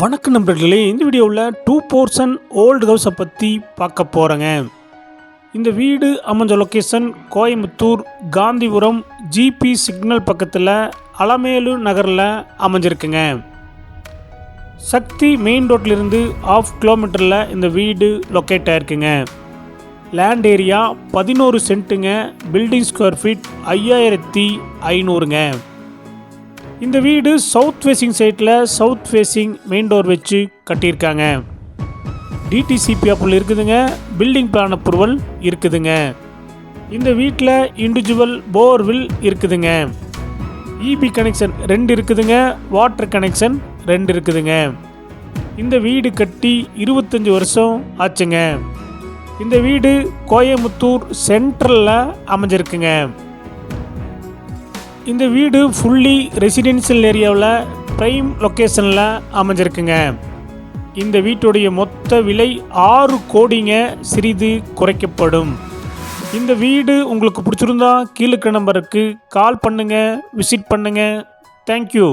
வணக்கம் நண்பர்களே, இந்த வீடியோவில் 2 போர்ஷன் ஓல்டு ஹவுஸை பற்றி பார்க்க போகிறேங்க. இந்த வீடு அமைஞ்ச location Coimbatore Gandhipuram GP signal பக்கத்தில் அலமேலு நகரில் அமைஞ்சிருக்குங்க. சக்தி மெயின் ரோட்லேருந்து 1/2 கிலோமீட்டரில் இந்த வீடு லொக்கேட் ஆகிருக்குங்க. லேண்ட் ஏரியா 11 சென்ட்டுங்க. பில்டிங் ஸ்கொயர் ஃபீட் 5500ங்க. இந்த வீடு சவுத் ஃபேஸிங் சைட்டில் சவுத் ஃபேஸிங் மெயின் டோர் வச்சு கட்டியிருக்காங்க. டிடிசிபி அப்ரூவல் இருக்குதுங்க. பில்டிங் பிளான் அப்ரூவல் இருக்குதுங்க. இந்த வீட்டில் இண்டிவிஜுவல் போர்வில் இருக்குதுங்க. இபி கனெக்ஷன் 2 இருக்குதுங்க. வாட்டர் கனெக்ஷன் 2 இருக்குதுங்க. இந்த வீடு கட்டி 25 வருஷம் ஆச்சுங்க. இந்த வீடு கோயம்புத்தூர் சென்ட்ரலில் அமைஞ்சிருக்குங்க. இந்த வீடு ஃபுல்லி ரெசிடென்ஷியல் ஏரியாவில் ப்ரைம் லொக்கேஷனில் அமைஞ்சிருக்குங்க. இந்த வீட்டுடைய மொத்த விலை 6 கோடிங்க. சிறிது குறைக்கப்படும். இந்த வீடு உங்களுக்கு பிடிச்சிருந்தா கீழே நம்பருக்கு கால் பண்ணுங்கள், விசிட் பண்ணுங்கள். தேங்க்யூ.